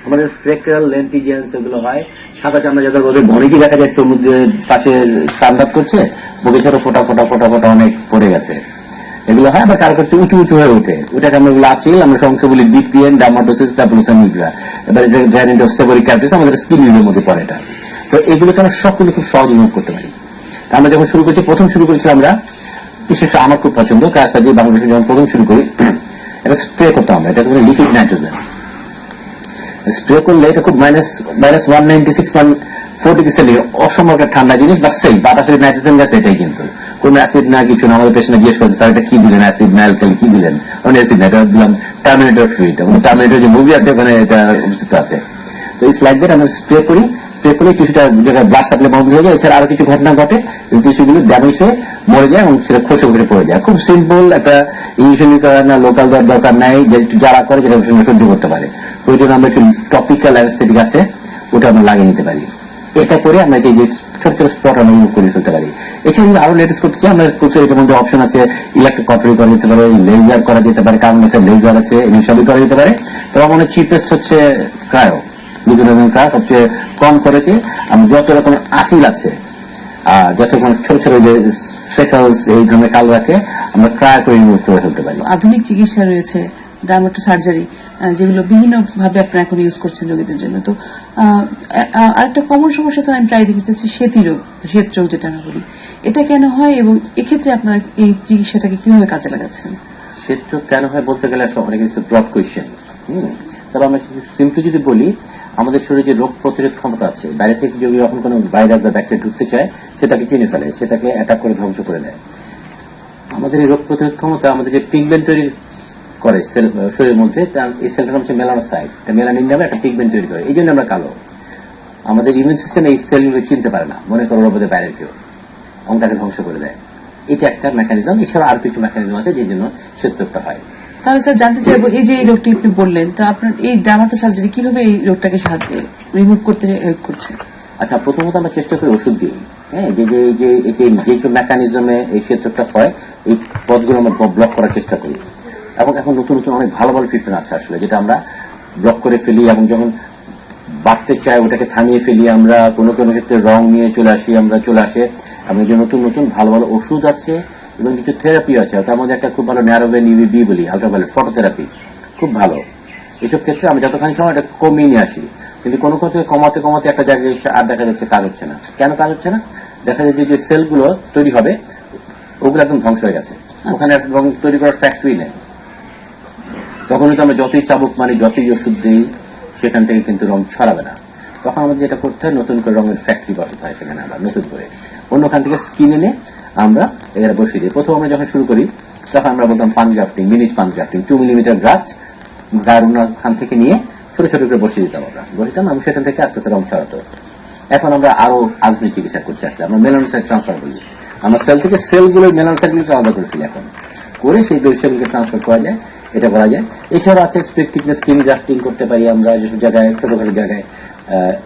আমাদের ফ্রেক্টাল লেন্টিজেন্স এগুলো হয়, সাদা চামড়া যাদের ওদের অনেকই দেখা যায় সমুদ্রের পাশে সানবাদ করছে, বুকে ছোট ফোটা ফোটা ফোটা ফোটা অনেক পড়ে গেছে, এগুলো হয়। আবার কারো কাছে উঁচু উঁচু হয়ে ওঠে, ওটাকে আমরা লাচিল, আমরা সংখ্যা বলি ডিপিএন, ডার্মাটোসিস, প্যাপুলোসা নিগ্রা। এবার এটা ভ্যারিয়েন্ট অফ সেবরিক ক্যাপিটাস, আমাদের স্কিন ডিজিজের মধ্যে পড়ে এটা। তো এগুলোকে আমরা সবগুলো খুব সহজে ইউজ করতে পারি। আমরা যখন শুরু করছি, প্রথম শুরু করেছিলাম আমরা, বিশেষ আমার খুব পছন্দ কাসাজি বাংলাদেশে যখন প্রথম শুরু করি, এটা স্প্রে করতাম আমরা, এটা লিকুইড নাইট্রোজেন স্প্রে করলে এটা খুব -196.4 ডিগ্রি সেলসিয়াস অসম্ভব একটা ঠান্ডা জিনিস, বা সেই বাতাসের নাইট্রোজেন গ্যাস এটাই, কিন্তু কোন অ্যাসিড না কিছু না। আমাদের পেশেন্ট জিজ্ঞেস করছে স্যার এটা কি দিলেন, অ্যাসিড না অ্যালকালি কি দিলেন? আমি অ্যাসিড না, এটা দিলাম টার্মিনেটর ফ্লুইড, এবং টার্মিনেটর যে মুভি আছে ওখানে এটা উপস্থিত আছে। তো এই স্লাইড দিয়ে আমরা স্প্রে করি, স্প্রে করে টিস্যুটা জায়গায় ব্লাড সাপ্লাই বন্ধ হয়ে যায়। এছাড়া আরো কিছু ঘটনা ঘটে, টিস্যুগুলো ড্যামেজ হয়ে মরে যায় এবং সেটা খসে খসে পড়ে যায়। খুব সিম্পল একটা ইঞ্জেকশন নিতে হয় না, লোকাল দেওয়ার দরকার নাই, যে যারা করে যেটা সহ্য করতে পারে। ওই জন্য আমরা একটু টপিক্যাল অ্যানেস্থেটিক আছে, ওটা আমরা লাগিয়ে নিতে পারি। এটা করে আমরা যে ছোট ছোট স্পট আমরা রিমুভ করে ফেলতে পারি। এছাড়া আরো লেটেস্ট করতে চাই আমরা, এটার মধ্যে অপশন আছে ইলেকট্রিক কটরি করা যেতে পারে, লেজার করা যেতে পারে, কার্বন লেজার আছে, এমনি সবই করা যেতে পারে। তবে আমার চিপেস্ট হচ্ছে ক্রায়ো, ক্রায়ো সবচেয়ে কম করেছে। আমি যত রকম আঁচিল আছে, যত রকম ছোট ছোট যে ফ্রেকলস এই ধরনের কালো রাখে, আমরা ক্রায়ো করে রিমুভ করে ফেলতে পারি। আধুনিক চিকিৎসা রয়েছে, ডার্মাটো সার্জারি, যেগুলো বিভিন্ন ভাবে আপনারা এখন ইউজ করছেন রোগীদের জন্য। তো আরেকটা কমন সমস্যা স্যার আমি প্রায় দেখেছি হচ্ছে শ্বেত রোগ যেটা আমরা বলি, এটা কেন হয় এবং এক্ষেত্রে আপনারা এই চিকিৎসাটাকে কিভাবে কাজে লাগাচ্ছেন? শ্বেত রোগ কেন হয় বলতে গেলে অনেক কিছু ব্রড কোয়েশ্চেন। তবে আমরা সিম্পলি যদি বলি, আমাদের শরীরে যে রোগ প্রতিরোধ ক্ষমতা আছে, বাইরে থেকে যদি যখন কোনো ভাইরাস বা ব্যাকটেরিয়া ঢুকতে চায়, সেটাকে চিনে ফেলে, সেটাকে অ্যাটাক করে ধ্বংস করে দেয়। আমাদের এই রোগ প্রতিরোধ ক্ষমতা আমাদের যে পিগমেন্ট তৈরি করে শরীরের মধ্যে, এই সেলটার নাম হচ্ছে মেলানোসাইট, মেলানিন নামে একটা পিগমেন্ট তৈরি করে, এই জন্য আমরা কালো। আমাদের ইমিউন সিস্টেম এই সেলগুলো চিনতে পারে না, মনে করো ওর মধ্যে বাইরের কেউ, এবং তাকে ধ্বংস করে দেয়। এটা একটা মেকানিজম। এছাড়া আর কিছু মেকানিজম আছে যে জন্য শ্বেত রোগটা হয়। তাহলে স্যার জানতে চাইবো, এই যে এই রোগটি আপনি বললেন, তো আপনার এই ডার্মাটো সার্জারি কিভাবে এই রোগটাকে রিমুভ করতে হেল্প করছে? আচ্ছা, প্রথমত আমরা চেষ্টা করি ওষুধ দিয়ে, হ্যাঁ, যে মেকানিজমে এই শ্বেত রোগটা হয়, এই পথগুলো আমরা ব্লক করার চেষ্টা করি। এবং এখন নতুন নতুন অনেক ভালো ভালো ট্রিটমেন্ট আছে আসলে, যেটা আমরা ব্লক করে ফেলি, এবং যখন বাড়তে চাই ওটাকে থামিয়ে ফেলি। আমরা কোনো কোনো ক্ষেত্রে রং নিয়ে চলে আসি, এবং যে নতুন নতুন ভালো ভালো ওষুধ আছে এবং কিছু থেরাপি আছে। তার মধ্যে একটা খুব ভালো ন্যারোভেন ইউভিবি বলি, আলট্রাভায়োলেট ফটোথেরাপি, খুব ভালো। এসব ক্ষেত্রে আমরা যতখানি সময় এটা কমিয়ে নিয়ে আসি, কিন্তু কোনো ক্ষেত্রে কমাতে কমাতে একটা জায়গায় এসে আর দেখা যাচ্ছে কাজ হচ্ছে না। কেন কাজ হচ্ছে না? দেখা যায় যে সেলগুলো তৈরি হবে, ওগুলো একদম ধ্বংস হয়ে গেছে, ওখানে রং তৈরি করার ফ্যাক্টরি নেই। তখন কিন্তু আমরা যতই চাবুক মানে যতই ওষুধ দিই, সেখান থেকে কিন্তু রং ছড়াবে না। তখন আমাদের যেটা করতে হয়, নতুন করে রঙের ফ্যাক্টরি বসাতে হয় সেখানে, আবার নতুন করে অন্যখান থেকে স্কিন এনে আমরা এখানে বসিয়ে দিই। প্রথম আমরা যখন শুরু করি, তখন আমরা বলতাম punch grafting, mini punch grafting, 2 millimetre graft গায়ের খান থেকে নিয়ে ছোট ছোট করে বসিয়ে দিতাম, আমরা বসিতাম, এবং সেখান থেকে আস্তে আস্তে রং ছড়াতো। এখন আমরা আরো আধুনিক চিকিৎসা করছি, আসলে আমরা মেলানোসাইট ট্রান্সফার বলি। আমরা সেল থেকে সেলগুলো মেলানোসাইটগুলোকে আলাদা করে ফেলি, এখন করে সেই সেলগুলোকে ট্রান্সফার করা যায়, এটা করা যায়। এছাড়া আছে স্প্লিট থিকনেস স্কিন গ্রাফটিং করতে পারি আমরা, যেসব জায়গায় ছোটখাটো জায়গায়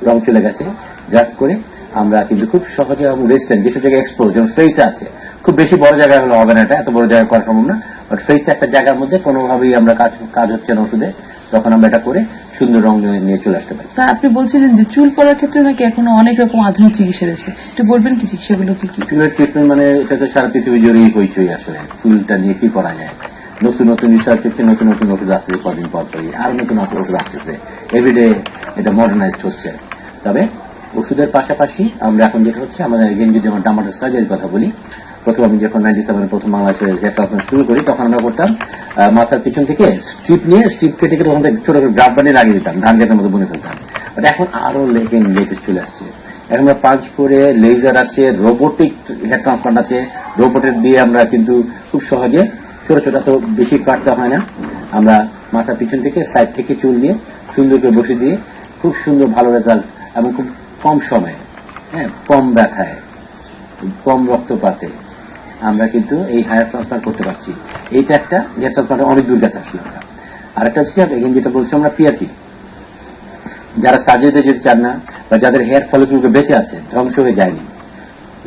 রং চলে গেছে, গ্রাফট করে আমরা কিন্তু খুব সহজে, এবং রেজিস্ট্যান্ট যেসব জায়গায় এক্সপোজ, যেমন ফেসে আছে, খুব বেশি বড় জায়গায় হলে হবে না, এটা এত বড় জায়গায় করা সম্ভব না, বাট ফেসে একটা জায়গার মধ্যে কোনোভাবেই আমরা কাজ হচ্ছে না ওষুধে, তখন আমরা এটা করে সুন্দর রং নিয়ে চলে আসতে পারি। স্যার, আপনি বলছিলেন যে চুল পড়ার ক্ষেত্রে নাকি এখনো অনেক রকম আধুনিক চিকিৎসা রয়েছে, একটু বলবেন কি চিকিৎসাগুলো কি কি? চুলের ট্রিটমেন্ট মানে এটা তো সারা পৃথিবী জুড়েই হইচই, আসলে চুলটা নিয়ে কি করা যায়, নতুন নতুন রিসার্চ হচ্ছে, নতুন নতুন ওষুধ আসতেছে, কদিন পর পরই আর নতুন ওষুধ আসতেছে, এভরিডে এটা মডার্নাইজড হচ্ছে। তবে ওষুধের পাশাপাশি আমরা এখন যেটা হচ্ছে, আমাদের যদি আমরা ডার্মাটো সার্জারির কথা বলি, প্রথম আমি যখন 97 প্রথম বাংলাদেশে হেয়ার ট্রান্সপ্লান্ট শুরু করি, তখন আমরা করতাম মাথার পিছন থেকে স্ট্রিপ নিয়ে, স্ট্রিপ কেটে কেটে ওখান থেকে ছোট ছোট গ্রাফ বানিয়ে লাগিয়ে দিতাম, ধান খেতের মতো বুনে ফেলতাম। বাট এখন আরো লেটেস্ট চলে আসছে, এখন আমরা পাঁচ করে লেজার আছে, রোবোটিক হেয়ার ট্রান্সপ্লান্ট আছে, রোবটের দিয়ে আমরা কিন্তু খুব সহজে ছোট ছোট, তো বেশি কাটতে হয় না, আমরা মাথার পিছন থেকে সাইড থেকে চুল নিয়ে সুন্দর করে বসে দিয়ে খুব সুন্দর ভালো রেজাল্ট, এবং খুব কম সময়ে, হ্যাঁ, কম ব্যথায়, কম রক্তপাতে আমরা কিন্তু এই হেয়ার ট্রান্সপ্লান্ট করতে পারছি। এইটা একটা হেয়ার ট্রান্সপ্লান্ট অনেক দূর কাছে আসলে আমরা। আর একটা হচ্ছে যেটা বলছি আমরা পিআরপি, যারা সার্জারিতে যেতে চান না, বা যাদের হেয়ার ফলিকুলগুলো বেঁচে আছে, ধ্বংস হয়ে যায়নি,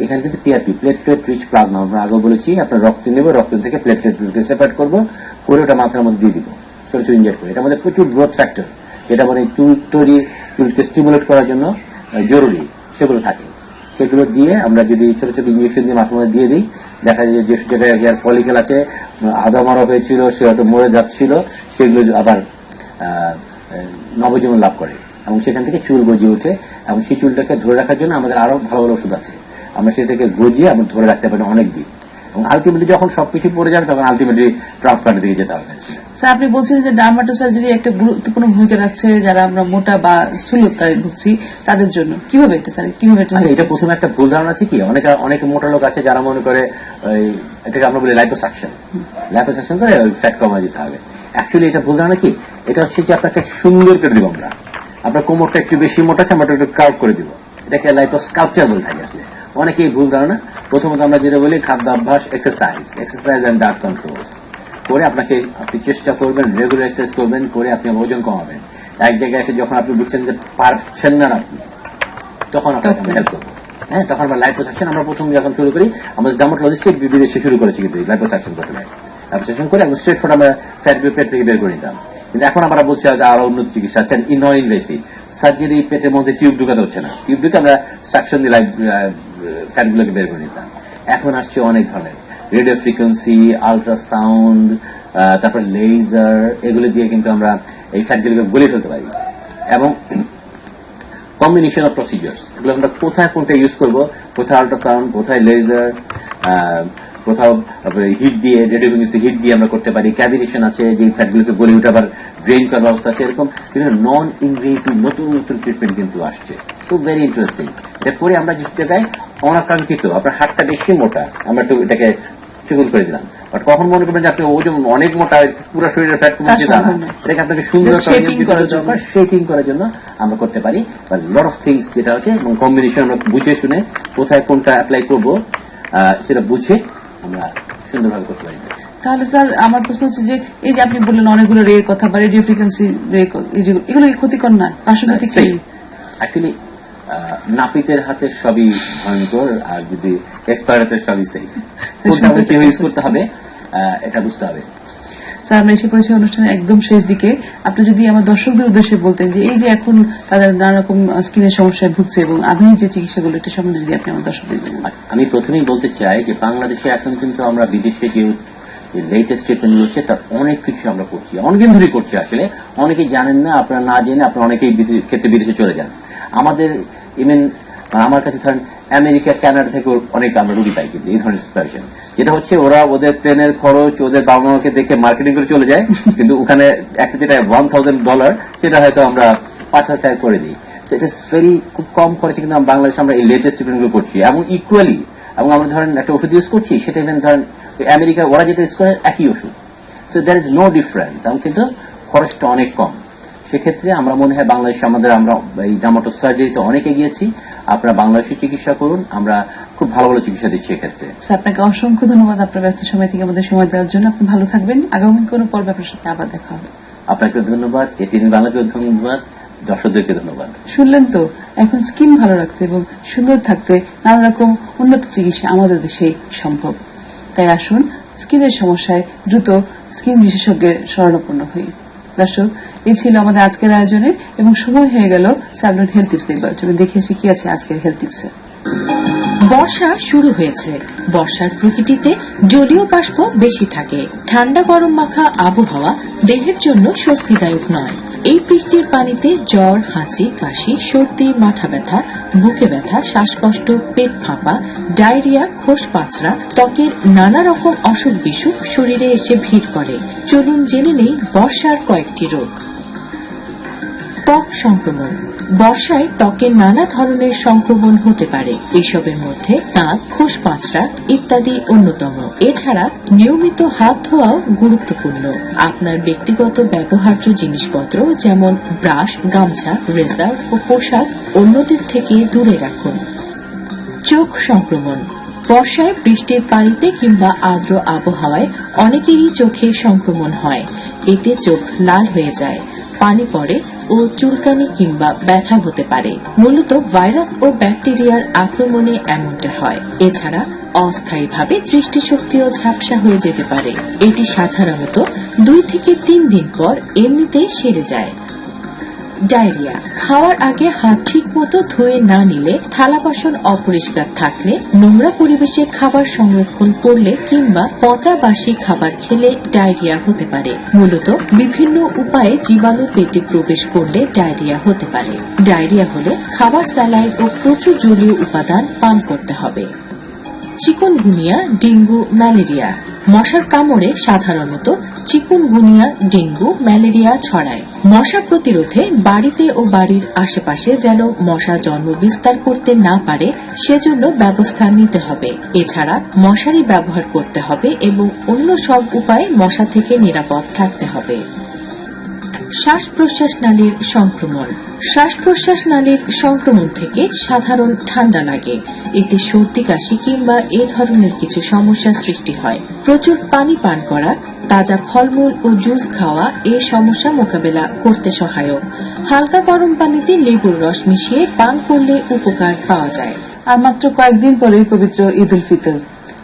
এখানে কিন্তু পিআরপি, প্লেটলেট রিচ প্লাজমা, আমরা আগেও বলেছি, আপনার রক্ত নেব, রক্ত থেকে প্লেটলেটগুলোকে সেপারেট করবো, করে ওটা মাথার মধ্যে দিয়ে দিব, ছোট ছোট ইনজেক্ট করে। এটার মধ্যে প্রচুর গ্রোথ ফ্যাক্টর, যেটা মানে চুলকে স্টিমুলেট করার জন্য জরুরি, সেগুলো থাকে। সেগুলো দিয়ে আমরা যদি ছোট ছোট ইঞ্জেকশন দিয়ে মাথার মধ্যে দিয়ে দিই, দেখা যায় যে যেটা হেয়ার ফলিকেল আছে, আধা মারা হয়েছিল, সে হয়তো মরে যাচ্ছিল, সেগুলো আবার নবজীবন লাভ করে এবং সেখান থেকে চুল গজিয়ে ওঠে। এবং সেই চুলটাকে ধরে রাখার জন্য আমাদের আরো ভালো ভালো ওষুধ আছে, আমরা সেটাকে গজিয়ে আমরা ধরে রাখতে পারি অনেক দিন। এবং আলটিমেটলি যখন সবকিছু পড়ে যাবে তখন আলটিমেটলি ট্রান্সপ্লান্টের দিকে যেতে হবে। স্যার, আপনি বলছেন যে ডার্মাটোসার্জারি একটা গুরুত্বপূর্ণ ভূমিকা রাখছে যারা আমরা মোটা বা স্থূলতায় ভুগছি তাদের জন্য। কিভাবে এটা স্যার, কিভাবে এটা প্রথমে একটা ভুল ধারণা আছে কি, অনেক মোটা লোক আছে যারা মনে করে এটাকে আমরা বলি লাইপোসাকশন করে ফ্যাট কমায় দিতে হবে। অ্যাকচুয়ালি এটা ভুল ধারণা কি, এটা হচ্ছে যে আপনাকে সুন্দর করে দিব আমরা, আপনার কোমরটা একটু বেশি মোটা আছে, আমরা একটু কার্ভ করে দিব, এটাকে লাইপোস্কাল্পচার বলে থাকি। আসলে অনেকেই ভুল ধারণা। প্রথমত আমরা যেটা বলি খাদ্যাভ্যাস, এক্সারসাইজ এন্ড ডায়েট কন্ট্রোল করে আপনি চেষ্টা করবেন, রেগুলার এক্সারসাইজ করবেন, করে আপনি ওজন কমাবেন। এক জায়গায় এসে যখন আপনি বুঝছেন যে পারছেন না আপনি, তখন আপনাকে হেল্প করবো। হ্যাঁ, তখন আমরা লাইপোসাকশন আমরা প্রথম যখন শুরু করি, আমাদের ডার্মাটোলজিস্ট বিদেশে শুরু করেছি কিন্তু লাইপোসাকশন প্রথমে। লাইপোসাকশন করে একদম স্ট্রেট ফর আমরা ফ্যাট পেট থেকে বের করে নিতাম। কিন্তু এখন আমরা বলছি আরো উন্নত চিকিৎসা আছে, নন ইনভেসিভ সার্জারি, পেটের মধ্যে টিউব ঢুকাতে হচ্ছে না, টিউব ঢুকে আমরা সাকশন দিয়ে ফ্যাট গুলোকে বের করে নিতাম। এখন আসছে অনেক ধরনের রেডিও ফ্রিকোয়েন্সি, আল্ট্রাসাউন্ড, তারপর লেজার, এগুলো দিয়ে কিন্তু আমরা এই ফ্যাটগুলোকে গলে ফেলতে পারি। এবং কম্বিনেশন অফ প্রসিজার্স, এগুলো আমরা কোথায় কোনটা ইউজ করবো, কোথায় আল্ট্রাসাউন্ড, কোথায় লেজার, কোথাও হিট দিয়ে, রেডিও ফ্রিকোয়েন্সি হিট দিয়ে আমরা করতে পারি। ক্যাভিটেশন আছে, যে ফ্যাটগুলোকে গলে উঠে আবার ড্রেন করার ব্যবস্থা আছে। এরকম বিভিন্ন নন ইনভেসিভ নতুন নতুন ট্রিটমেন্ট কিন্তু আসছে, খুব ভেরি ইন্টারেস্টিং। এটা করে আমরা যে জায়গায় অনাকাঙ্ক্ষিত আপনার হাতটা বেশি মোটা, আমরা একটু এটাকে চিকন করে দিলাম, বাট কখন মনে করবেন যে আপনি ওজন অনেক মোটা, পুরো শরীরের ফ্যাট কমে যেতে না, এটাকে আপনাকে সুন্দর শেপিং করার জন্য আমরা করতে পারি। লট অফ থিংস যেটা হচ্ছে, এবং কম্বিনেশন আমরা বুঝে শুনে কোথায় কোনটা অ্যাপ্লাই করবো সেটা বুঝে আমরা সুন্দরভাবে করতে পারি। তাহলে স্যার আমার প্রশ্ন হচ্ছে যে এই যে আপনি বললেন অনেকগুলো রের কথা বা রেডিও ফ্রিকোয়েন্সি রে, এগুলো ক্ষতিকর না, পার্শ্ববর্তী কি? অ্যাকচুয়ালি নাপিতের হাতের সবই ভয়ঙ্কর, আর যদি এক্সপার্ট হাতের সবই সেফ। কোনটা আমাকে ইউজ করতে হবে এটা বুঝতে হবে। স্যার, আমরা এসে পড়েছি অনুষ্ঠানের একদম শেষ দিকে। আপনি যদি আমার দর্শকদের উদ্দেশ্যে বলতেন যে এই যে এখন তাদের নানা রকম স্কিনের সমস্যায় ভুগছে এবং আধুনিক যে চিকিৎসাগুলো, এটা সম্বন্ধে যদি আপনি আমার দর্শকদের বলেন। আমি প্রথমেই বলতে চাই যে বাংলাদেশে এখন কিন্তু আমরা বিদেশে যে লেটেস্ট ট্রিটমেন্ট হচ্ছে তার অনেক কিছু আমরা করছি, অনেকদিন ধরে করছি। আসলে অনেকেই জানেন না, আপনারা না জেনে আপনারা অনেকেই ক্ষেত্রে বিদেশে চলে যান। আমাদের ইভেন আমার কাছে ধরেন আমেরিকা, কানাডা থেকে অনেক আমরা রুগী পাই কিন্তু এই ধরনের সিচুয়েশন, যেটা হচ্ছে ওরা ওদের প্লেনের খরচ, ওদের বাবা মাকে দেখে মার্কেটিং করে চলে যায়, কিন্তু ওখানে একটা যেটা $1,000 সেটা হয়তো আমরা 5,000 টাকা করে দিই। ইট ইস ভেরি খুব কম খরচে কিন্তু বাংলাদেশে আমরা এই লেটেস্ট ট্রিটমেন্ট গুলো করছি এবং ইকুয়ালি। এবং আমরা ধরেন একটা ওষুধ ইউজ করছি, সেটা ইভেন ধরেন আমেরিকা ওরা যেটা ইউজ করে একই ওষুধ, so there is no difference, এবং কিন্তু খরচটা অনেক কম। সেক্ষেত্রে আমরা মনে হয় বাংলাদেশে আমরা এই ডার্মাটোসার্জারিতে সার্জারিতে অনেক এগিয়েছি। আপনারা বাংলাদেশে চিকিৎসা করুন, আমরা খুব ভালো ভালো চিকিৎসা দিচ্ছি এক্ষেত্রে। আপনাকে অসংখ্য ধন্যবাদ আপনার ব্যস্ত সময় থেকে আমাদের সময় দেওয়ার জন্য। আপনি ভালো থাকবেন, আগামী কোনো পর্বে আপনার সাথে আবার দেখা হবে। আপনাকে ধন্যবাদ, এটিএন বাংলাকে ধন্যবাদ, দর্শকদেরকে ধন্যবাদ। শুনলেন তো, এখন স্কিন ভালো রাখতে এবং সুন্দর থাকতে নানা রকম উন্নত চিকিৎসা আমাদের দেশে সম্ভব। তাই আসুন স্কিনের সমস্যায় দ্রুত স্কিন বিশেষজ্ঞের শরণাপন্ন হই। দর্শক, এই ছিল আমাদের আজকের আয়োজনে এবং সময় হয়ে গেল স্যাভলন হেলথ টিপস দেখবার। চলুন দেখে আসি কি আছে আজকের হেলথ টিপসে। বর্ষা শুরু হয়েছে। বর্ষার প্রকৃতিতে জলীয় বাষ্প বেশি থাকে। ঠান্ডা গরম মাখা আবহাওয়া দেহের জন্য স্বস্তিদায়ক নয়। এই বৃষ্টির পানিতে জ্বর, হাঁচি, কাশি, সর্দি, মাথা ব্যথা, বুকে ব্যথা, শ্বাসকষ্ট, পেট ফাঁপা, ডায়রিয়া, খোস পাঁচড়া, ত্বকের নানা রকম অসুখ বিসুখ শরীরে এসে ভিড় করে। চলুন জেনে নেই বর্ষার কয়েকটি রোগ। ত্বক সংক্রমণ। বর্ষায় ত্বকের নানা ধরনের সংক্রমণ হতে পারে। এসবের মধ্যে দাঁত, খোস পাঁচড়া ইত্যাদি অন্যতম। এছাড়া নিয়মিত হাত ধোয়াও গুরুত্বপূর্ণ। আপনার ব্যক্তিগত ব্যবহার্য জিনিসপত্র যেমন ব্রাশ, গামছা, রেজার ও পোশাক অন্যদের থেকে দূরে রাখুন। চোখ সংক্রমণ। বর্ষায় বৃষ্টির পানিতে কিংবা আর্দ্র আবহাওয়ায় অনেকেরই চোখে সংক্রমণ হয়। এতে চোখ লাল হয়ে যায়, পানি পড়ে ও চুলকানি কিংবা ব্যথা হতে পারে। মূলত ভাইরাস ও ব্যাকটেরিয়ার আক্রমণে এমনটা হয়। এছাড়া অস্থায়ীভাবে দৃষ্টিশক্তিও ঝাপসা হয়ে যেতে পারে। এটি সাধারণত 2 থেকে 3 দিন পর এমনিতেই সেরে যায়। ডায়রিয়া। খাওয়ার আগে হাত ঠিক মতো ধুয়ে না নিলে, থালা বাসন অপরিষ্কার থাকলে, নোংরা পরিবেশে খাবার সংরক্ষণ করলে কিংবা পচা বাসি খাবার খেলে ডায়রিয়া হতে পারে। মূলত বিভিন্ন উপায়ে জীবাণু পেটে প্রবেশ করলে ডায়রিয়া হতে পারে। ডায়রিয়া হলে খাবার, স্যালাইন ও প্রচুর জলীয় উপাদান পান করতে হবে। Chikungunya, dengue, malaria. মশার কামড়ে সাধারণত চিকুনগুনিয়া, ডেঙ্গু, ম্যালেরিয়া ছড়ায়। মশা প্রতিরোধে বাড়িতে ও বাড়ির আশেপাশে যেন মশা জন্ম বিস্তার করতে না পারে সেজন্য ব্যবস্থা নিতে হবে। এছাড়া মশারি ব্যবহার করতে হবে এবং অন্য সব উপায়ে মশা থেকে নিরাপদ থাকতে হবে। শ্বাস প্রশ্বাস নালীর সংক্রমণ। শ্বাস প্রশ্বাস নালীর সংক্রমণ থেকে সাধারণ ঠান্ডা লাগে, এতে সর্দি, কাশি কিংবা এ ধরনের কিছু সমস্যা সৃষ্টি হয়। প্রচুর পানি পান করা, তাজা ফলমূল ও জুস খাওয়া এই সমস্যা মোকাবেলা করতে সহায়ক। হালকা গরম পানিতে লেবুর রস মিশিয়ে পান করলে উপকার পাওয়া যায়। আর মাত্র কয়েকদিন পরেই পবিত্র ঈদ উল ফিতর।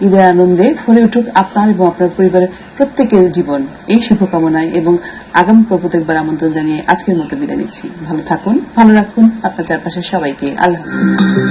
ঈদের আনন্দে ভরে উঠুক আপনার এবং আপনার পরিবারের প্রত্যেকের জীবন, এই শুভকামনায় এবং আগামী পর্ব দেখবার আমন্ত্রণ জানিয়ে আজকের মতো বিদায় নিচ্ছি। ভালো থাকুন, ভালো রাখুন আপনার চারপাশের সবাইকে। আল্লাহ হাফেজ।